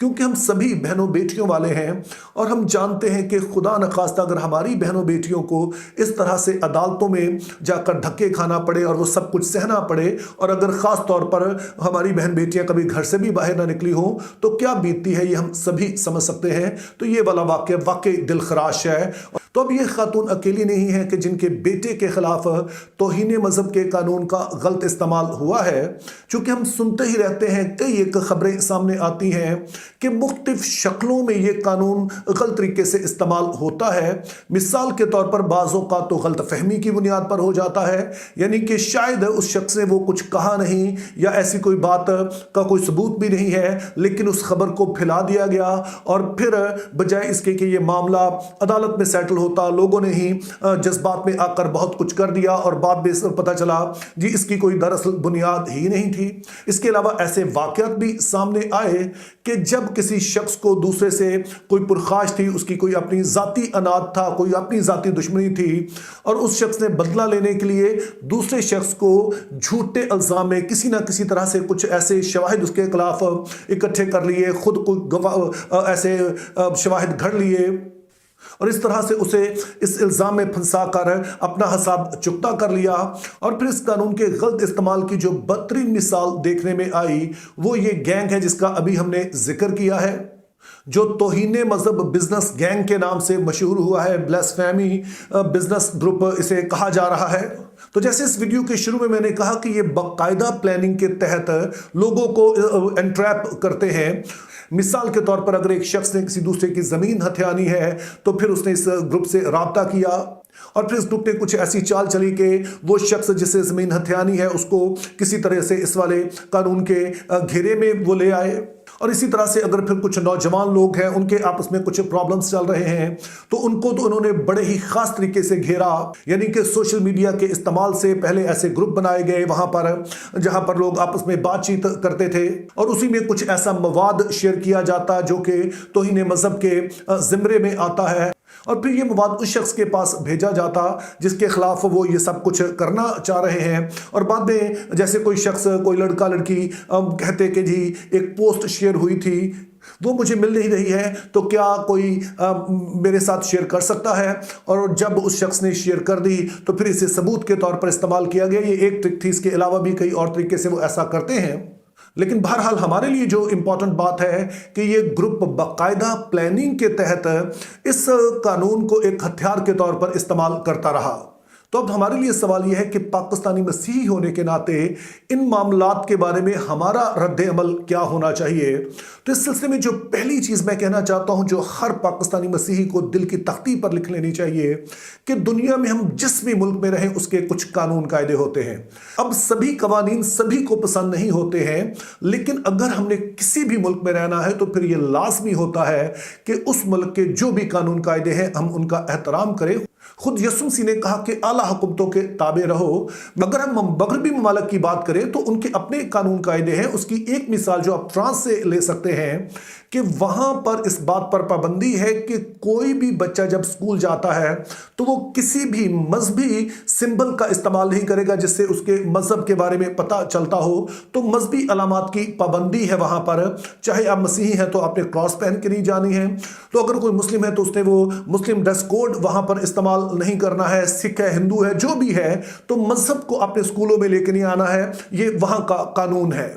کیونکہ ہم سبھی بہنوں بیٹیوں والے ہیں اور ہم جانتے ہیں کہ خدا نخواستہ اگر ہماری بہنوں بیٹیوں کو اس طرح سے عدالتوں میں جا کر دھکے کھانا پڑے اور وہ سب کچھ سہنا پڑے، اور اگر خاص طور پر ہماری بہن بیٹیاں کبھی گھر سے بھی باہر نہ نکلی ہوں تو کیا بیتتی ہے، یہ ہم سبھی سمجھ سکتے ہیں۔ تو یہ والا واقعہ واقعی دل خراش ہے۔ تو اب یہ خاتون اکیلی نہیں ہے کہ جن کے بیٹے کے خلاف توہین مذہب کے قانون کا غلط استعمال ہوا ہے، چونکہ ہم سنتے ہی رہتے ہیں، کئی ایک خبریں سامنے آتی ہیں کہ مختلف شکلوں میں یہ قانون غلط طریقے سے استعمال ہوتا ہے۔ مثال کے طور پر بعض اوقات تو غلط فہمی کی بنیاد پر ہو جاتا ہے، یعنی کہ شاید اس شخص نے وہ کچھ کہا نہیں یا ایسی کوئی بات کا کوئی ثبوت بھی نہیں ہے، لیکن اس خبر کو پھیلا دیا گیا اور پھر بجائے اس کے کہ یہ معاملہ عدالت میں سیٹل ہوتا، لوگوں نے ہی جذبات میں آ کر بہت کچھ کر دیا اور بعد میں پتہ چلا جی اس کی کوئی دراصل بنیاد ہی نہیں تھی۔ اس کے علاوہ ایسے واقعات بھی سامنے آئے کہ جب کسی شخص کو دوسرے سے کوئی پرخاش تھی، اس کی کوئی اپنی ذاتی اناد تھا، کوئی اپنی ذاتی دشمنی تھی، اور اس شخص نے بدلہ لینے کے لیے دوسرے شخص کو جھوٹے الزام میں کسی نہ کسی طرح سے کچھ ایسے شواہد اس کے خلاف اکٹھے کر لیے، خود کو ایسے شواہد گھڑ لیے اور اس طرح سے اسے اس الزام میں پھنسا کر اپنا حساب چکتا کر لیا۔ اور پھر اس قانون کے غلط استعمال کی جو بدترین مثال دیکھنے میں آئی وہ یہ گینگ ہے جس کا ابھی ہم نے ذکر کیا ہے، جو توہین مذہب بزنس گینگ کے نام سے مشہور ہوا ہے، بلیسفیمی بزنس گروپ اسے کہا جا رہا ہے۔ تو جیسے اس ویڈیو کے شروع میں میں نے کہا کہ یہ باقاعدہ پلاننگ کے تحت لوگوں کو انٹریپ کرتے ہیں۔ مثال کے طور پر اگر ایک شخص نے کسی دوسرے کی زمین ہتھیانی ہے تو پھر اس نے اس گروپ سے رابطہ کیا اور پھر اس گروپ نے کچھ ایسی چال چلی کہ وہ شخص جسے زمین ہتھیانی ہے اس کو کسی طرح سے اس والے قانون کے گھیرے میں وہ لے آئے۔ اور اسی طرح سے اگر پھر کچھ نوجوان لوگ ہیں، ان کے آپس میں کچھ پرابلمز چل رہے ہیں تو ان کو تو انہوں نے بڑے ہی خاص طریقے سے گھیرا، یعنی کہ سوشل میڈیا کے استعمال سے پہلے ایسے گروپ بنائے گئے وہاں پر جہاں پر لوگ آپس میں بات چیت کرتے تھے اور اسی میں کچھ ایسا مواد شیئر کیا جاتا جو کہ توہین مذہب کے زمرے میں آتا ہے، اور پھر یہ مواد اس شخص کے پاس بھیجا جاتا جس کے خلاف وہ یہ سب کچھ کرنا چاہ رہے ہیں۔ اور بعد میں جیسے کوئی شخص، کوئی لڑکا لڑکی کہتے کہ جی ایک پوسٹ شیئر ہوئی تھی، وہ مجھے مل نہیں رہی ہے تو کیا کوئی میرے ساتھ شیئر کر سکتا ہے، اور جب اس شخص نے شیئر کر دی تو پھر اسے ثبوت کے طور پر استعمال کیا گیا۔ یہ ایک ٹرک تھی، اس کے علاوہ بھی کئی اور طریقے سے وہ ایسا کرتے ہیں۔ لیکن بہرحال ہمارے لیے جو امپورٹنٹ بات ہے کہ یہ گروپ باقاعدہ پلاننگ کے تحت اس قانون کو ایک ہتھیار کے طور پر استعمال کرتا رہا۔ تو اب ہمارے لیے سوال یہ ہے کہ پاکستانی مسیحی ہونے کے ناطے ان معاملات کے بارے میں ہمارا رد عمل کیا ہونا چاہیے۔ تو اس سلسلے میں جو پہلی چیز میں کہنا چاہتا ہوں جو ہر پاکستانی مسیحی کو دل کی تختی پر لکھ لینی چاہیے کہ دنیا میں ہم جس بھی ملک میں رہیں اس کے کچھ قانون قاعدے ہوتے ہیں۔ اب سبھی قوانین سبھی کو پسند نہیں ہوتے ہیں، لیکن اگر ہم نے کسی بھی ملک میں رہنا ہے تو پھر یہ لازمی ہوتا ہے کہ اس ملک کے جو بھی قانون قاعدے ہیں ہم ان کا احترام کریں۔ خود یسوع مسیح نے کہا کہ اعلیٰ حکومتوں کے تابع رہو۔ اگر ہم مغربی ممالک کی بات کریں تو ان کے اپنے قانون قاعدے ہیں۔ اس کی ایک مثال جو آپ فرانس سے لے سکتے ہیں کہ وہاں پر اس بات پر پابندی ہے کہ کوئی بھی بچہ جب سکول جاتا ہے تو وہ کسی بھی مذہبی سمبل کا استعمال نہیں کرے گا جس سے اس کے مذہب کے بارے میں پتہ چلتا ہو۔ تو مذہبی علامات کی پابندی ہے وہاں پر، چاہے آپ مسیحی ہیں تو آپ نے کراس پہن کے نہیں جانی ہے، تو اگر کوئی مسلم ہے تو اس نے وہ مسلم ڈریس کوڈ وہاں پر استعمال نہیں کرنا ہے، سکھ ہے، ہندو ہے، جو بھی ہے تو مذہب کو اپنے سکولوں میں لے کے نہیں آنا ہے، یہ وہاں کا قانون ہے۔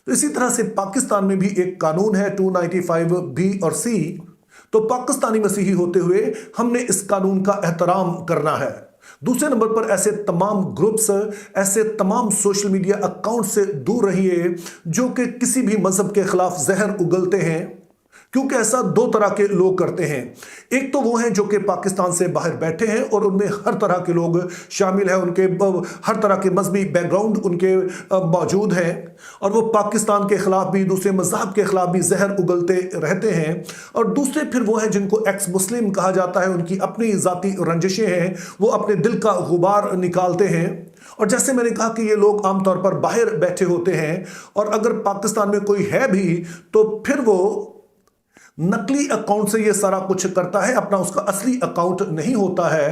تو اسی طرح سے پاکستان میں بھی ایک قانون ہے 295 بی اور سی، تو پاکستانی مسیحی ہوتے ہوئے ہم نے اس قانون کا احترام کرنا ہے۔ دوسرے نمبر پر ایسے تمام گروپس، ایسے تمام سوشل میڈیا اکاؤنٹ سے دور رہیے جو کہ کسی بھی مذہب کے خلاف زہر اگلتے ہیں، کیونکہ ایسا دو طرح کے لوگ کرتے ہیں۔ ایک تو وہ ہیں جو کہ پاکستان سے باہر بیٹھے ہیں اور ان میں ہر طرح کے لوگ شامل ہیں، ان کے ہر طرح کے مذہبی بیک گراؤنڈ ان کے موجود ہیں، اور وہ پاکستان کے خلاف بھی، دوسرے مذہب کے خلاف بھی زہر اگلتے رہتے ہیں۔ اور دوسرے پھر وہ ہیں جن کو ایکس مسلم کہا جاتا ہے، ان کی اپنی ذاتی رنجشیں ہیں، وہ اپنے دل کا غبار نکالتے ہیں۔ اور جیسے میں نے کہا کہ یہ لوگ عام طور پر باہر بیٹھے ہوتے ہیں، اور اگر پاکستان میں کوئی ہے بھی تو پھر وہ نقلی اکاؤنٹ سے یہ سارا کچھ کرتا ہے، اپنا اس کا اصلی اکاؤنٹ نہیں ہوتا ہے۔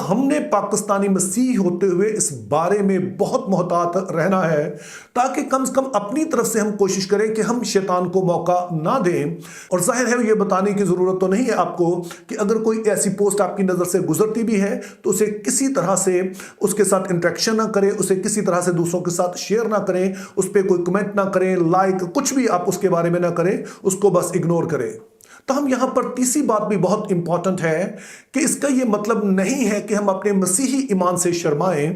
ہم نے پاکستانی مسیح ہوتے ہوئے اس بارے میں بہت محتاط رہنا ہے تاکہ کم سے کم اپنی طرف سے ہم کوشش کریں کہ ہم شیطان کو موقع نہ دیں. اور ظاہر ہے یہ بتانے کی ضرورت تو نہیں ہے آپ کو کہ اگر کوئی ایسی پوسٹ آپ کی نظر سے گزرتی بھی ہے تو اسے کسی طرح سے اس کے ساتھ انٹریکشن نہ کریں, اسے کسی طرح سے دوسروں کے ساتھ شیئر نہ کریں, اس پہ کوئی کمنٹ نہ کریں, لائک کچھ بھی آپ اس کے بارے میں نہ کریں, اس کو بس اگنور کریں. تو ہم یہاں پر تیسری بات بھی بہت امپورٹنٹ ہے کہ اس کا یہ مطلب نہیں ہے کہ ہم اپنے مسیحی ایمان سے شرمائیں,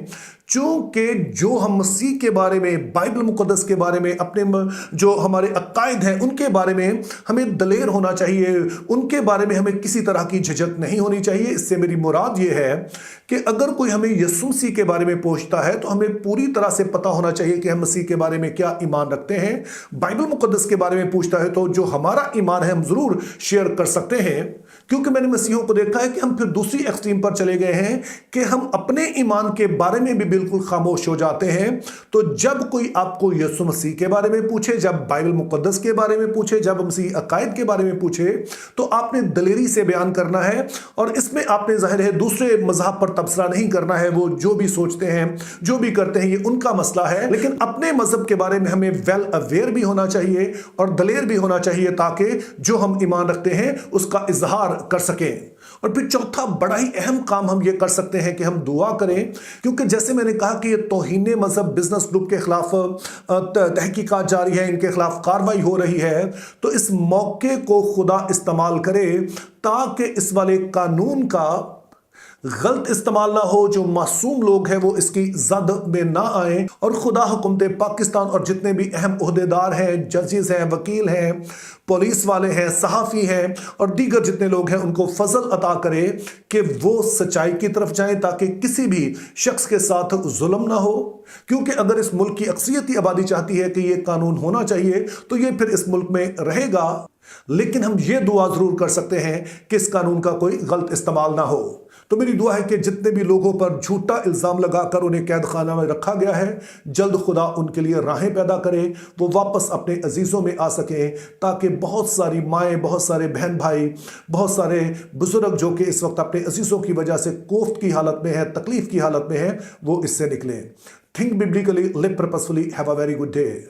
چونکہ جو ہم مسیح کے بارے میں, بائبل مقدس کے بارے میں, اپنے جو ہمارے عقائد ہیں ان کے بارے میں ہمیں دلیر ہونا چاہیے, ان کے بارے میں ہمیں کسی طرح کی جھجک نہیں ہونی چاہیے. اس سے میری مراد یہ ہے کہ اگر کوئی ہمیں یسوع مسیح کے بارے میں پوچھتا ہے تو ہمیں پوری طرح سے پتہ ہونا چاہیے کہ ہم مسیح کے بارے میں کیا ایمان رکھتے ہیں. بائبل مقدس کے بارے میں پوچھتا ہے تو جو ہمارا ایمان ہے ہم ضرور شیئر کر سکتے ہیں, کیونکہ میں نے مسیحوں کو دیکھا ہے کہ ہم پھر دوسری ایکسٹریم پر چلے گئے ہیں کہ ہم اپنے ایمان کے بارے میں بھی بالکل خاموش ہو جاتے ہیں. تو جب کوئی آپ کو یسوع مسیح کے بارے میں پوچھے, جب بائبل مقدس کے بارے میں پوچھے, جب مسیحی عقائد کے بارے میں پوچھے, تو آپ نے دلیری سے بیان کرنا ہے, اور اس میں آپ نے ظاہر ہے دوسرے مذہب پر تبصرہ نہیں کرنا ہے. وہ جو بھی سوچتے ہیں, جو بھی کرتے ہیں, یہ ان کا مسئلہ ہے, لیکن اپنے مذہب کے بارے میں ہمیں ویل اویئر بھی ہونا چاہیے اور دلیر بھی ہونا چاہیے تاکہ جو ہم ایمان رکھتے ہیں اس کا اظہار کر سکیں. اور پھر چوتھا بڑا ہی اہم کام ہم یہ کر سکتے ہیں کہ ہم دعا کریں, کیونکہ جیسے میں نے کہا کہ یہ توہین مذہب بزنس گروپ کے خلاف تحقیقات جاری ہیں, ان کے خلاف کارروائی ہو رہی ہے. تو اس موقع کو خدا استعمال کرے تاکہ اس والے قانون کا غلط استعمال نہ ہو, جو معصوم لوگ ہیں وہ اس کی زد میں نہ آئیں, اور خدا حکومت پاکستان اور جتنے بھی اہم عہدیدار ہیں, ججز ہیں, وکیل ہیں, پولیس والے ہیں, صحافی ہیں اور دیگر جتنے لوگ ہیں ان کو فضل عطا کرے کہ وہ سچائی کی طرف جائیں تاکہ کسی بھی شخص کے ساتھ ظلم نہ ہو. کیونکہ اگر اس ملک کی اکثریتی آبادی چاہتی ہے کہ یہ قانون ہونا چاہیے تو یہ پھر اس ملک میں رہے گا, لیکن ہم یہ دعا ضرور کر سکتے ہیں کہ اس قانون کا کوئی غلط استعمال نہ ہو. تو میری دعا ہے کہ جتنے بھی لوگوں پر جھوٹا الزام لگا کر انہیں قید خانہ میں رکھا گیا ہے, جلد خدا ان کے لیے راہیں پیدا کرے, وہ واپس اپنے عزیزوں میں آ سکیں, تاکہ بہت ساری مائیں, بہت سارے بہن بھائی, بہت سارے بزرگ جو کہ اس وقت اپنے عزیزوں کی وجہ سے کوفت کی حالت میں ہیں, تکلیف کی حالت میں ہیں, وہ اس سے نکلیں. Think biblically, live purposefully, have a very good day.